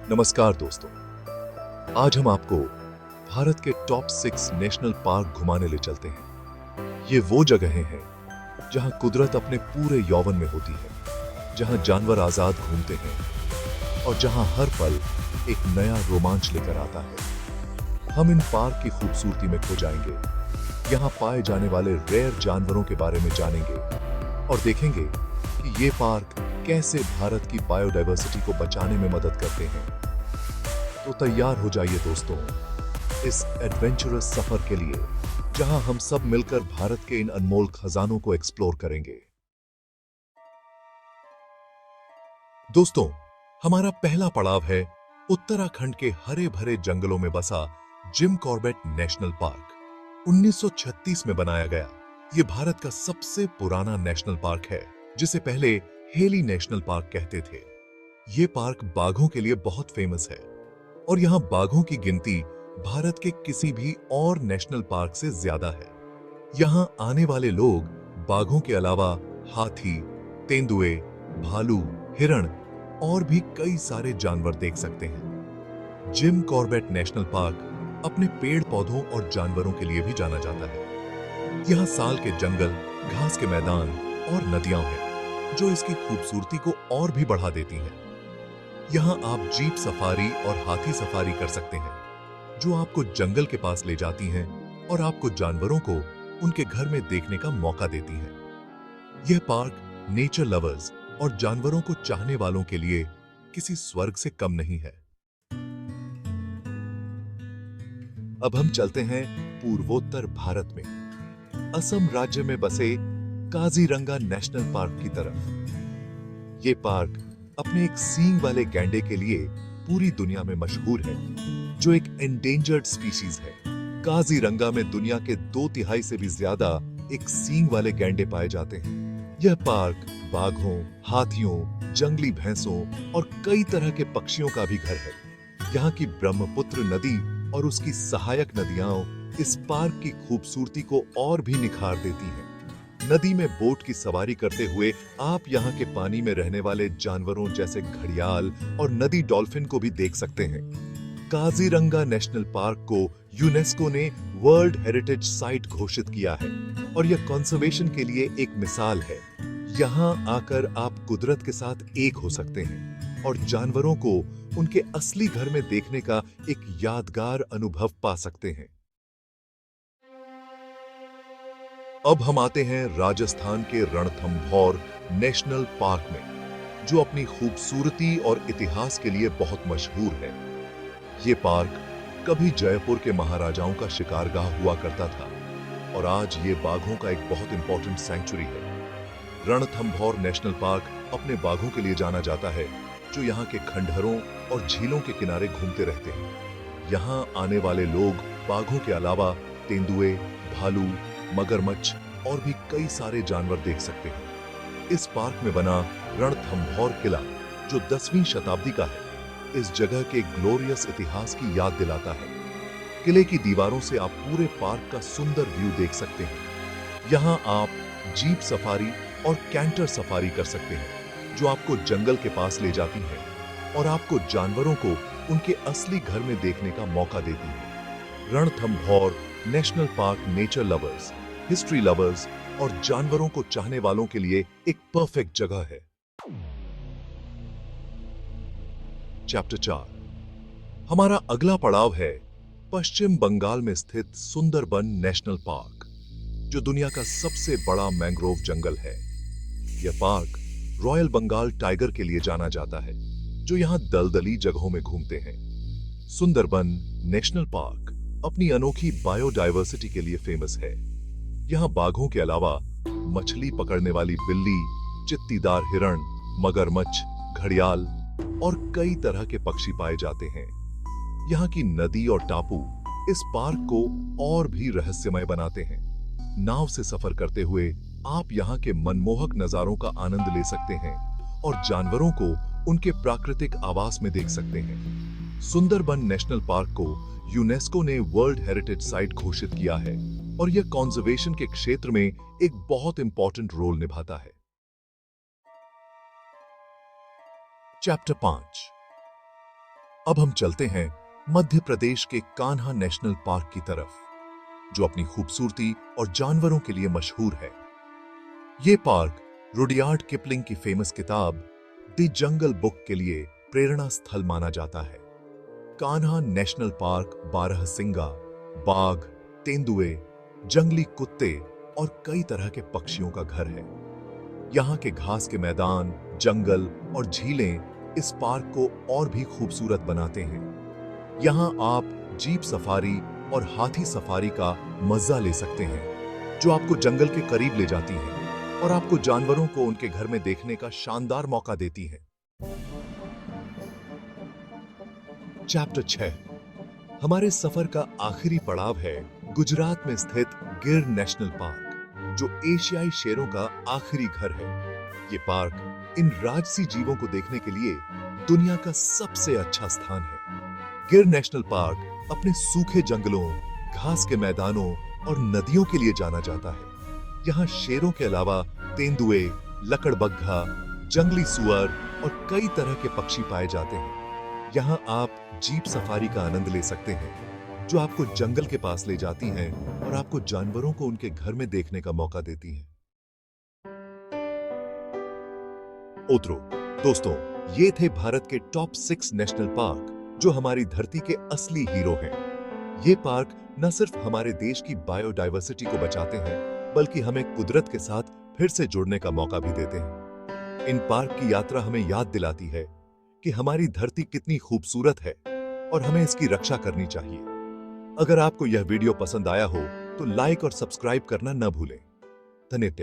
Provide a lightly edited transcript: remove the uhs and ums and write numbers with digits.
नमस्कार दोस्तों, आज हम आपको भारत के टॉप 6 नेशनल पार्क घुमाने ले चलते हैं। ये वो जगहें हैं जहां कुदरत अपने पूरे यौवन में होती है, जहां जानवर आजाद घूमते हैं और जहां हर पल एक नया रोमांच लेकर आता है। हम इन पार्क की खूबसूरती में खो जाएंगे, यहां पाए जाने वाले रेयर जानवरों के बारे में जानेंगे और देखेंगे कि ये पार्क कैसे भारत की बायोडायवर्सिटी को बचाने में मदद करते हैं। तो तैयार हो जाइए दोस्तों, इस एडवेंचरस सफर के लिए, जहां हम सब मिलकर भारत के इन अनमोल खजानों को एक्सप्लोर करेंगे। दोस्तों, हमारा पहला पड़ाव है उत्तराखंड के हरे भरे जंगलों में बसा जिम कॉर्बेट नेशनल पार्क। 1936 में बनाया गया ये भारत का सबसे पुराना नेशनल पार्क है, जिसे पहले हेली नेशनल पार्क कहते थे। ये पार्क बाघों के लिए बहुत फेमस है और यहाँ बाघों की गिनती भारत के किसी भी और नेशनल पार्क से ज्यादा है। यहाँ आने वाले लोग बाघों के अलावा हाथी, तेंदुए, भालू, हिरण और भी कई सारे जानवर देख सकते हैं। जिम कॉर्बेट नेशनल पार्क अपने पेड़ पौधों और जानवरों के लिए भी जाना जाता है। यहाँ साल के जंगल, घास के मैदान और नदियां हैं, जो इसकी खूबसूरती को और भी बढ़ा देती हैं। यहाँ आप जीप सफारी और हाथी सफारी कर सकते हैं, जो आपको जंगल के पास ले जाती हैं और आपको जानवरों को उनके घर में देखने का मौका देती हैं। यह पार्क नेचर लवर्स और जानवरों को चाहने वालों के लिए किसी स्वर्ग से कम नहीं है। अब हम चलते हैं पूर्वोत्तर भारत में, असम राज्य में बसे काजीरंगा नेशनल पार्क की तरफ। ये पार्क अपने एक सींग वाले गैंडे के लिए पूरी दुनिया में मशहूर है, जो एक एंडेंजर्ड स्पीशीज है। काजीरंगा में दुनिया के 2/3 से भी ज्यादा एक सींग वाले गैंडे पाए जाते हैं। यह पार्क बाघों, हाथियों, जंगली भैंसों और कई तरह के पक्षियों का भी घर है। यहाँ की ब्रह्मपुत्र नदी और उसकी सहायक नदियां इस पार्क की खूबसूरती को और भी निखार देती हैं। नदी में बोट की सवारी करते हुए आप यहाँ के पानी में रहने वाले जानवरों जैसे घड़ियाल और नदी डॉल्फिन को भी देख सकते हैं। काजीरंगा नेशनल पार्क को यूनेस्को ने वर्ल्ड हेरिटेज साइट घोषित किया है और यह कंजर्वेशन के लिए एक मिसाल है। यहाँ आकर आप कुदरत के साथ एक हो सकते हैं और जानवरों को उनके असली घर में देखने का एक यादगार अनुभव पा सकते हैं। अब हम आते हैं राजस्थान के रणथंभौर नेशनल पार्क में, जो अपनी खूबसूरती और इतिहास के लिए बहुत मशहूर है। ये पार्क कभी जयपुर के महाराजाओं का शिकारगाह हुआ करता था और आज ये बाघों का एक बहुत इंपॉर्टेंट सैंक्चुरी है। रणथंभौर नेशनल पार्क अपने बाघों के लिए जाना जाता है, जो यहाँ के खंडहरों और झीलों के किनारे घूमते रहते हैं। यहाँ आने वाले लोग बाघों के अलावा तेंदुए, भालू, मगरमच्छ और भी कई सारे जानवर देख सकते हैं। इस पार्क में बना रणथंभौर किला, जो 10वीं शताब्दी का है, इस जगह के ग्लोरियस इतिहास की याद दिलाता है। किले की दीवारों से आप पूरे पार्क का सुंदर व्यू देख सकते हैं। यहाँ आप जीप सफारी और कैंटर सफारी कर सकते हैं, जो आपको जंगल के पास ले जाती है और आपको जानवरों को उनके असली घर में देखने का मौका देती है। Ranthambore national park nature lovers, history lovers और जानवरों को चाहने वालों के लिए एक परफेक्ट जगह है। चैप्टर 4। हमारा अगला पड़ाव है पश्चिम बंगाल में स्थित सुंदरबन नेशनल पार्क, जो दुनिया का सबसे बड़ा मैंग्रोव जंगल है। यह पार्क रॉयल बंगाल टाइगर के लिए जाना जाता है, जो यहाँ दलदली जगहों में घूमते हैं। सुंदरबन नेशनल पार्क अपनी अनोखी बायोडायवर्सिटी के लिए फेमस है। यहाँ बाघों के अलावा मछली पकड़ने वाली बिल्ली, चित्तीदार हिरण, मगरमच्छ, घड़ियाल और कई तरह के पक्षी पाए जाते हैं। यहाँ की नदी और टापू इस पार्क को और भी रहस्यमय बनाते हैं। नाव से सफर करते हुए आप यहाँ के मनमोहक नजारों का आनंद ले सकते हैं और जानवरों को उनके प्राकृतिक आवास में देख सकते हैं। सुंदरबन नेशनल पार्क को यूनेस्को ने वर्ल्ड हेरिटेज साइट घोषित किया है और यह कंजर्वेशन के क्षेत्र में एक बहुत इंपॉर्टेंट रोल निभाता है। चैप्टर 5। अब हम चलते हैं मध्य प्रदेश के कान्हा नेशनल पार्क की तरफ, जो अपनी खूबसूरती और जानवरों के लिए मशहूर है। ये पार्क रुडयार्ड किपलिंग की फेमस किताब द जंगल बुक के लिए प्रेरणा स्थल माना जाता है। कान्हा नेशनल पार्क बारहसिंगा, बाघ, तेंदुए, जंगली कुत्ते और कई तरह के पक्षियों का घर है। यहाँ के घास के मैदान, जंगल और झीलें इस पार्क को और भी खूबसूरत बनाते हैं। यहाँ आप जीप सफारी और हाथी सफारी का मजा ले सकते हैं, जो आपको जंगल के करीब ले जाती हैं और आपको जानवरों को उनके घर में देखने का शानदार मौका देती हैं। चैप्टर 6 हमारे सफर का आखिरी पड़ाव है गुजरात में स्थित गिर नेशनल पार्क, जो एशियाई शेरों का आखिरी घर है। ये पार्क इन राजसी जीवों को देखने के लिए दुनिया का सबसे अच्छा स्थान है। गिर नेशनल पार्क अपने सूखे जंगलों, घास के मैदानों और नदियों के लिए जाना जाता है। यहाँ शेरों के अलावा तेंदुए, लकड़बग्घा, जंगली सुअर और कई तरह के पक्षी पाए जाते हैं। यहाँ आप जीप सफारी का आनंद ले सकते हैं, जो आपको जंगल के पास ले जाती हैं और आपको जानवरों को उनके घर में देखने का मौका देती हैं। उतरो दोस्तों, ये थे भारत के टॉप 6 नेशनल पार्क, जो हमारी धरती के असली हीरो हैं। ये पार्क न सिर्फ हमारे देश की बायोडायवर्सिटी को बचाते हैं, बल्कि हमें कुदरत के साथ फिर से जुड़ने का मौका भी देते हैं। इन पार्क की यात्रा हमें याद दिलाती है कि हमारी धरती कितनी खूबसूरत है और हमें इसकी रक्षा करनी चाहिए। अगर आपको यह वीडियो पसंद आया हो तो लाइक और सब्सक्राइब करना न भूलें। धन्यवाद।